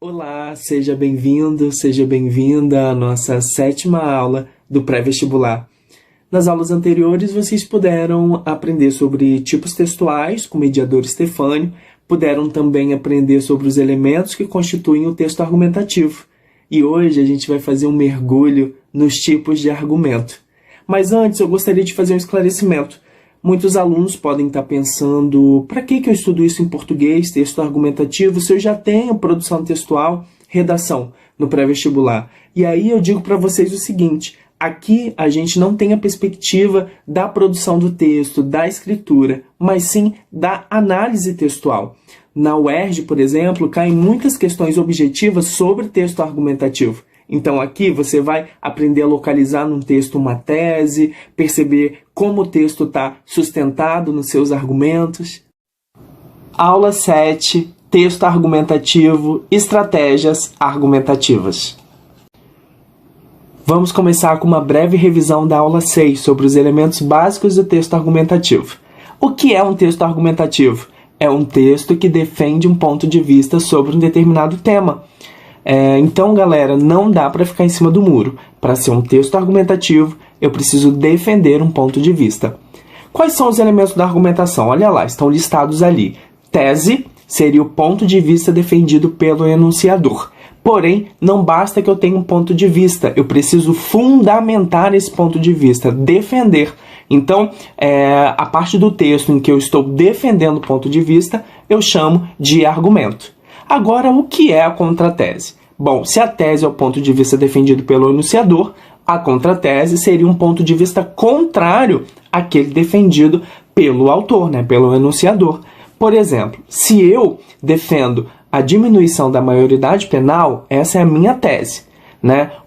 Olá, seja bem-vindo, seja bem-vinda à nossa 7ª aula do pré-vestibular. Nas aulas anteriores, vocês puderam aprender sobre tipos textuais com o mediador Stefânio, puderam também aprender sobre os elementos que constituem o texto argumentativo. E hoje a gente vai fazer um mergulho nos tipos de argumento. Mas antes, eu gostaria de fazer um esclarecimento. Muitos alunos podem estar pensando, para que eu estudo isso em português, texto argumentativo, se eu já tenho produção textual, redação no pré-vestibular? E aí eu digo para vocês o seguinte, aqui a gente não tem a perspectiva da produção do texto, da escritura, mas sim da análise textual. Na UERJ, por exemplo, caem muitas questões objetivas sobre texto argumentativo. Então aqui você vai aprender a localizar num texto uma tese, perceber como o texto está sustentado nos seus argumentos. Aula 7, texto argumentativo, estratégias argumentativas. Vamos começar com uma breve revisão da aula 6 sobre os elementos básicos do texto argumentativo. O que é um texto argumentativo? É um texto que defende um ponto de vista sobre um determinado tema. Então, galera, não dá para ficar em cima do muro. Para ser um texto argumentativo, eu preciso defender um ponto de vista. Quais são os elementos da argumentação? Olha lá, estão listados ali. Tese seria o ponto de vista defendido pelo enunciador. Porém, não basta que eu tenha um ponto de vista, eu preciso fundamentar esse ponto de vista, defender. Então, a parte do texto em que eu estou defendendo o ponto de vista, eu chamo de argumento. Agora, o que é a contratese? Bom, se a tese é o ponto de vista defendido pelo enunciador, a contratese seria um ponto de vista contrário àquele defendido pelo autor, pelo enunciador. Por exemplo, se eu defendo a diminuição da maioridade penal, essa é a minha tese.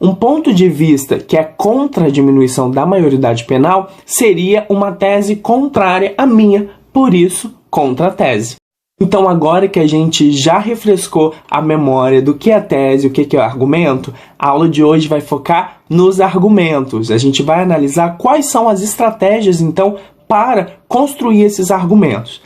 Um ponto de vista que é contra a diminuição da maioridade penal seria uma tese contrária à minha, por isso, contratese. Então, agora que a gente já refrescou a memória do que é tese e o que é argumento, a aula de hoje vai focar nos argumentos. A gente vai analisar quais são as estratégias, então, para construir esses argumentos.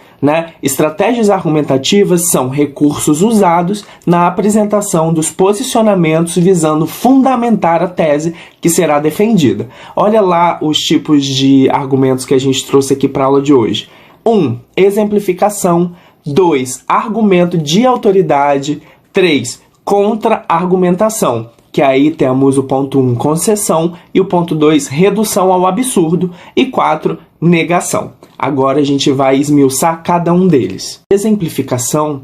Estratégias argumentativas são recursos usados na apresentação dos posicionamentos visando fundamentar a tese que será defendida. Olha lá os tipos de argumentos que a gente trouxe aqui para a aula de hoje. 1. Exemplificação. 2. Argumento de autoridade. 3. Contra-argumentação, que aí temos o ponto 1, concessão, e o ponto 2, redução ao absurdo, e 4, negação. Agora a gente vai esmiuçar cada um deles. Exemplificação,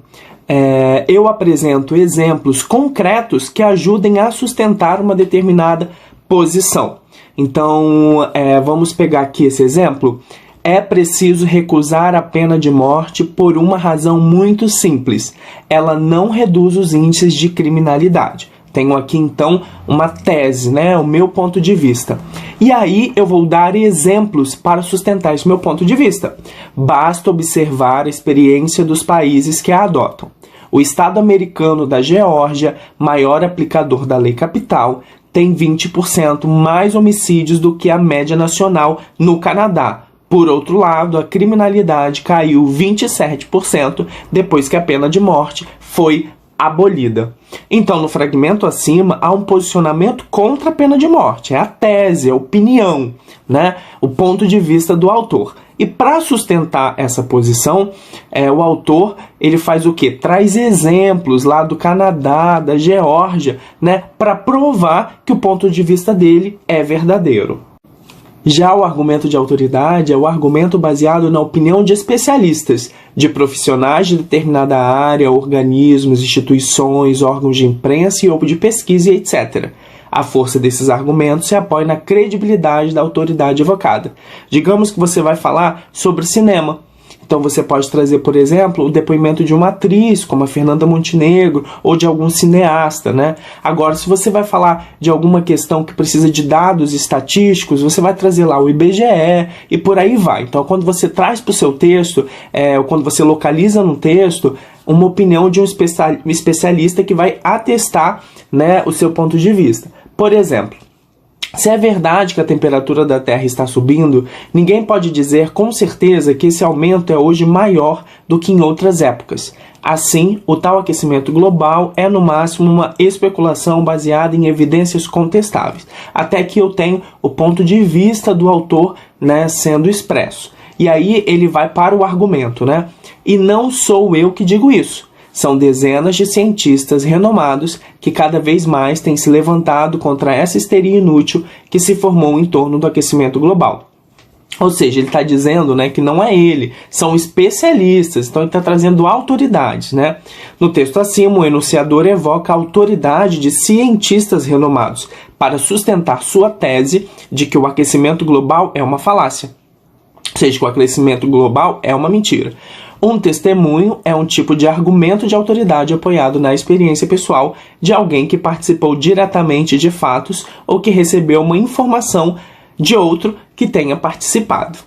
eu apresento exemplos concretos que ajudem a sustentar uma determinada posição. Então, vamos pegar aqui esse exemplo. É preciso recusar a pena de morte por uma razão muito simples. Ela não reduz os índices de criminalidade. Tenho aqui, então, uma tese, o meu ponto de vista. E aí eu vou dar exemplos para sustentar esse meu ponto de vista. Basta observar a experiência dos países que a adotam. O Estado americano da Geórgia, maior aplicador da lei capital, tem 20% mais homicídios do que a média nacional no Canadá. Por outro lado, a criminalidade caiu 27% depois que a pena de morte foi abolida. Então, no fragmento acima, há um posicionamento contra a pena de morte. É a tese, é a opinião, o ponto de vista do autor. E para sustentar essa posição, o autor ele faz o quê? Traz exemplos lá do Canadá, da Geórgia, para provar que o ponto de vista dele é verdadeiro. Já o argumento de autoridade é o argumento baseado na opinião de especialistas, de profissionais de determinada área, organismos, instituições, órgãos de imprensa ou de pesquisa, etc. A força desses argumentos se apoia na credibilidade da autoridade evocada. Digamos que você vai falar sobre cinema. Então você pode trazer, por exemplo, o depoimento de uma atriz, como a Fernanda Montenegro, ou de algum cineasta, Agora, se você vai falar de alguma questão que precisa de dados estatísticos, você vai trazer lá o IBGE e por aí vai. Então, quando você traz para o seu texto, ou quando você localiza no texto, uma opinião de um especialista que vai atestar, o seu ponto de vista. Por exemplo, Se é verdade que a temperatura da Terra está subindo, ninguém pode dizer com certeza que esse aumento é hoje maior do que em outras épocas. Assim, o tal aquecimento global é no máximo uma especulação baseada em evidências contestáveis, até que eu tenho o ponto de vista do autor, né, sendo expresso. E aí ele vai para o argumento, né? E não sou eu que digo isso. São dezenas de cientistas renomados que cada vez mais têm se levantado contra essa histeria inútil que se formou em torno do aquecimento global. Ou seja, ele está dizendo, né, que não é ele, são especialistas, então ele está trazendo autoridades, né? No texto acima, o enunciador evoca a autoridade de cientistas renomados para sustentar sua tese de que o aquecimento global é uma falácia, ou seja, que o aquecimento global é uma mentira. Um testemunho é um tipo de argumento de autoridade apoiado na experiência pessoal de alguém que participou diretamente de fatos ou que recebeu uma informação de outro que tenha participado.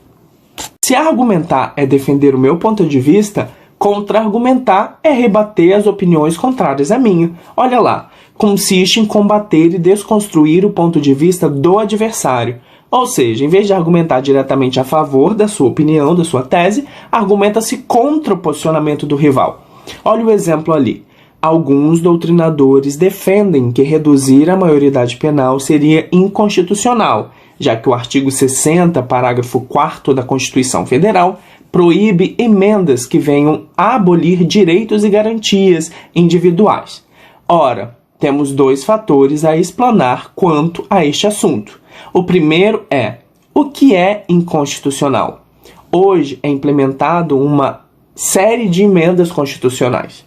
Se argumentar é defender o meu ponto de vista, contra-argumentar é rebater as opiniões contrárias à minha. Olha lá, consiste em combater e desconstruir o ponto de vista do adversário. Ou seja, em vez de argumentar diretamente a favor da sua opinião, da sua tese, argumenta-se contra o posicionamento do rival. Olha o exemplo ali. Alguns doutrinadores defendem que reduzir a maioridade penal seria inconstitucional, já que o artigo 60, parágrafo 4º da Constituição Federal, proíbe emendas que venham a abolir direitos e garantias individuais. Ora, temos dois fatores a explanar quanto a este assunto. O primeiro é: o que é inconstitucional? Hoje é implementado uma série de emendas constitucionais.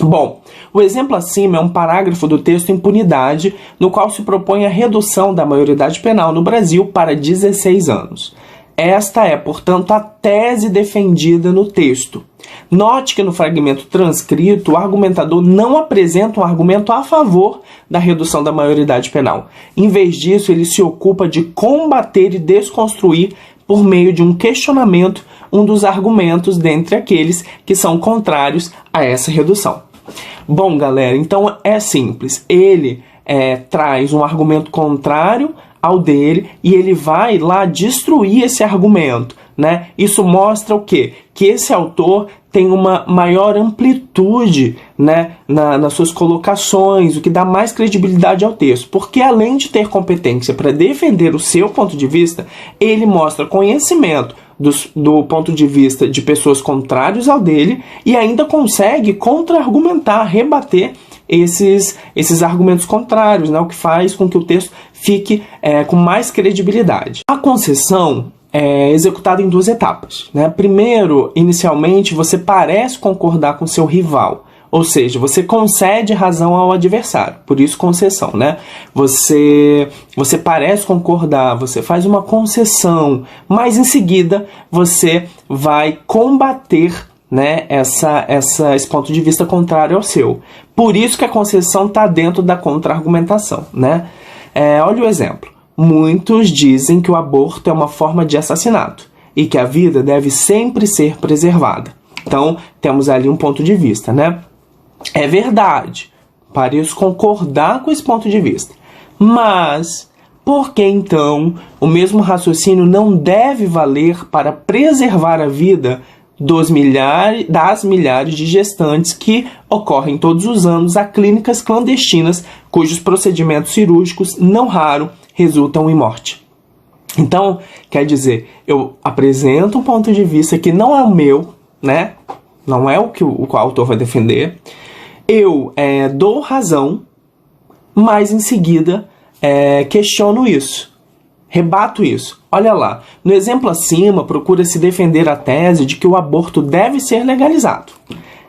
Bom, o exemplo acima é um parágrafo do texto Impunidade, no qual se propõe a redução da maioridade penal no Brasil para 16 anos. Esta é, portanto, a tese defendida no texto. Note que no fragmento transcrito, o argumentador não apresenta um argumento a favor da redução da maioridade penal. Em vez disso, ele se ocupa de combater e desconstruir, por meio de um questionamento, um dos argumentos dentre aqueles que são contrários a essa redução. Bom, galera, então é simples. Ele traz um argumento contrário ao dele e ele vai lá destruir esse argumento, né? Isso mostra o quê? Que esse autor tem uma maior amplitude, né, nas suas colocações, o que dá mais credibilidade ao texto. Porque além de ter competência para defender o seu ponto de vista, ele mostra conhecimento do ponto de vista de pessoas contrárias ao dele e ainda consegue contra-argumentar, rebater esses argumentos contrários, né, o que faz com que o texto fique com mais credibilidade. A concessão é executada em duas etapas, né? Primeiro, inicialmente, você parece concordar com seu rival, ou seja, você concede razão ao adversário, por isso concessão, né? Você parece concordar, você faz uma concessão, mas em seguida você vai combater, né, esse ponto de vista contrário ao seu. Por isso que a concessão está dentro da contra-argumentação, né? Olha o exemplo. Muitos dizem que o aborto é uma forma de assassinato e que a vida deve sempre ser preservada. Então, temos ali um ponto de vista, né? É verdade, pareço concordar com esse ponto de vista. Mas, por que então o mesmo raciocínio não deve valer para preservar a vida das milhares de gestantes que ocorrem todos os anos a clínicas clandestinas cujos procedimentos cirúrgicos, não raro, resultam em morte? Então, quer dizer, eu apresento um ponto de vista que não é o meu, né? Não é o que o autor vai defender. Eu dou razão, mas em seguida questiono isso, rebato isso. Olha lá, no exemplo acima, procura-se defender a tese de que o aborto deve ser legalizado.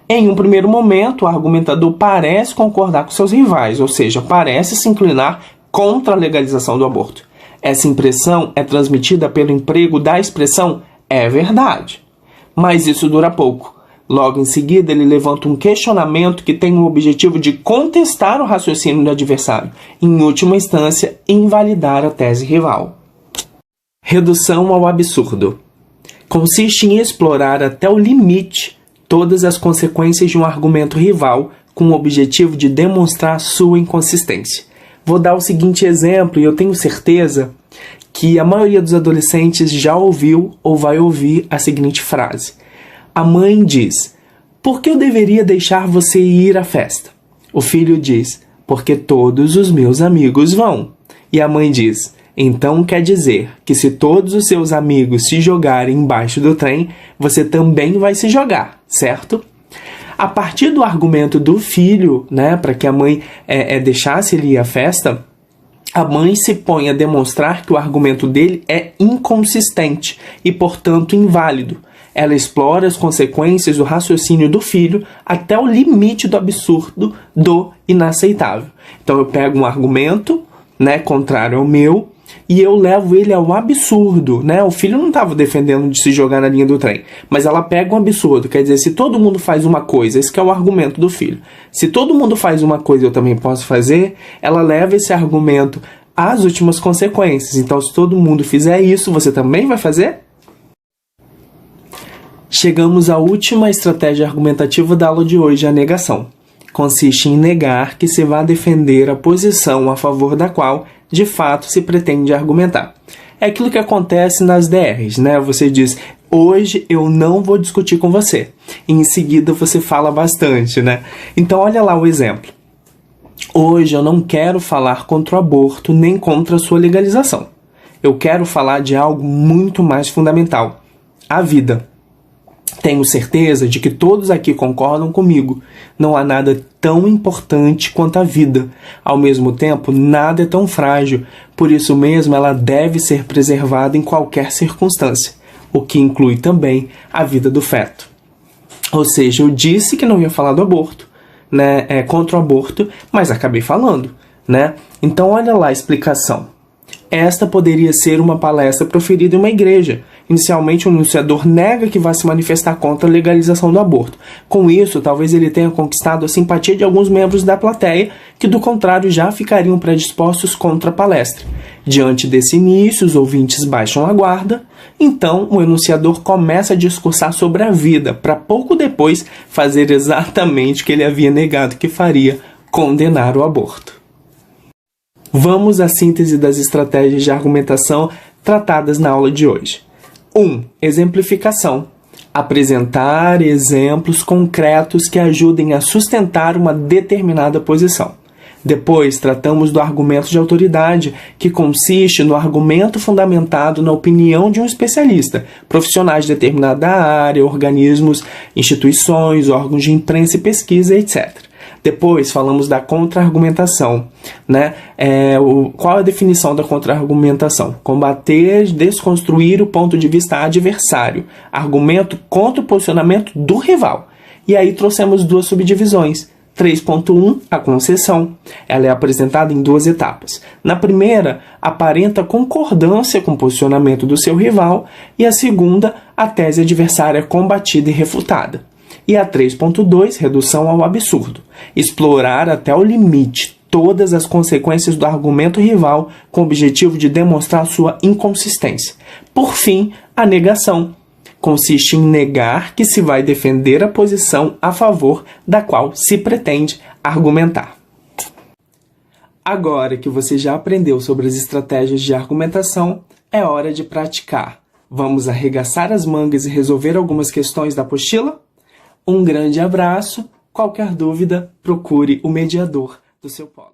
Em um primeiro momento, o argumentador parece concordar com seus rivais, ou seja, parece se inclinar contra a legalização do aborto. Essa impressão é transmitida pelo emprego da expressão "é verdade". Mas isso dura pouco. Logo em seguida, ele levanta um questionamento que tem o objetivo de contestar o raciocínio do adversário, em última instância, invalidar a tese rival. Redução ao absurdo. Consiste em explorar até o limite todas as consequências de um argumento rival com o objetivo de demonstrar sua inconsistência. Vou dar o seguinte exemplo, e eu tenho certeza que a maioria dos adolescentes já ouviu ou vai ouvir a seguinte frase. A mãe diz: por que eu deveria deixar você ir à festa? O filho diz: porque todos os meus amigos vão. E a mãe diz: então quer dizer que se todos os seus amigos se jogarem embaixo do trem, você também vai se jogar, certo? A partir do argumento do filho, né, para que a mãe deixasse ele ir à festa, a mãe se põe a demonstrar que o argumento dele é inconsistente e, portanto, inválido. Ela explora as consequências do raciocínio do filho até o limite do absurdo, do inaceitável. Então eu pego um argumento, né, contrário ao meu, e eu levo ele ao absurdo, né? O filho não estava defendendo de se jogar na linha do trem, mas ela pega um absurdo, quer dizer, se todo mundo faz uma coisa, esse que é o argumento do filho. Se todo mundo faz uma coisa, eu também posso fazer, ela leva esse argumento às últimas consequências. Então, se todo mundo fizer isso, você também vai fazer? Chegamos à última estratégia argumentativa da aula de hoje, a negação. Consiste em negar que se vá defender a posição a favor da qual, de fato, se pretende argumentar. É aquilo que acontece nas DRs, né? Você diz, hoje eu não vou discutir com você. E em seguida você fala bastante, né? Então olha lá o exemplo. Hoje eu não quero falar contra o aborto nem contra a sua legalização. Eu quero falar de algo muito mais fundamental, a vida. Tenho certeza de que todos aqui concordam comigo. Não há nada tão importante quanto a vida. Ao mesmo tempo, nada é tão frágil. Por isso mesmo, ela deve ser preservada em qualquer circunstância, o que inclui também a vida do feto. Ou seja, eu disse que não ia falar do aborto, né, contra o aborto, mas acabei falando, né? Então, olha lá a explicação. Esta poderia ser uma palestra proferida em uma igreja. Inicialmente, o anunciador nega que vai se manifestar contra a legalização do aborto. Com isso, talvez ele tenha conquistado a simpatia de alguns membros da plateia, que do contrário já ficariam predispostos contra a palestra. Diante desse início, os ouvintes baixam a guarda. Então, o enunciador começa a discursar sobre a vida, para pouco depois fazer exatamente o que ele havia negado que faria, condenar o aborto. Vamos à síntese das estratégias de argumentação tratadas na aula de hoje. 1. Exemplificação. Apresentar exemplos concretos que ajudem a sustentar uma determinada posição. Depois, tratamos do argumento de autoridade, que consiste no argumento fundamentado na opinião de um especialista, profissionais de determinada área, organismos, instituições, órgãos de imprensa e pesquisa, etc. Depois falamos da contra-argumentação, né? Qual é a definição da contra-argumentação? Combater, desconstruir o ponto de vista adversário, argumento contra o posicionamento do rival. E aí trouxemos duas subdivisões. 3.1, a concessão. Ela é apresentada em duas etapas. Na primeira, aparenta concordância com o posicionamento do seu rival, e a segunda, a tese adversária é combatida e refutada. E a 3.2, redução ao absurdo. Explorar até o limite todas as consequências do argumento rival com o objetivo de demonstrar sua inconsistência. Por fim, a negação. Consiste em negar que se vai defender a posição a favor da qual se pretende argumentar. Agora que você já aprendeu sobre as estratégias de argumentação, é hora de praticar. Vamos arregaçar as mangas e resolver algumas questões da apostila? Um grande abraço. Qualquer dúvida, procure o mediador do seu polo.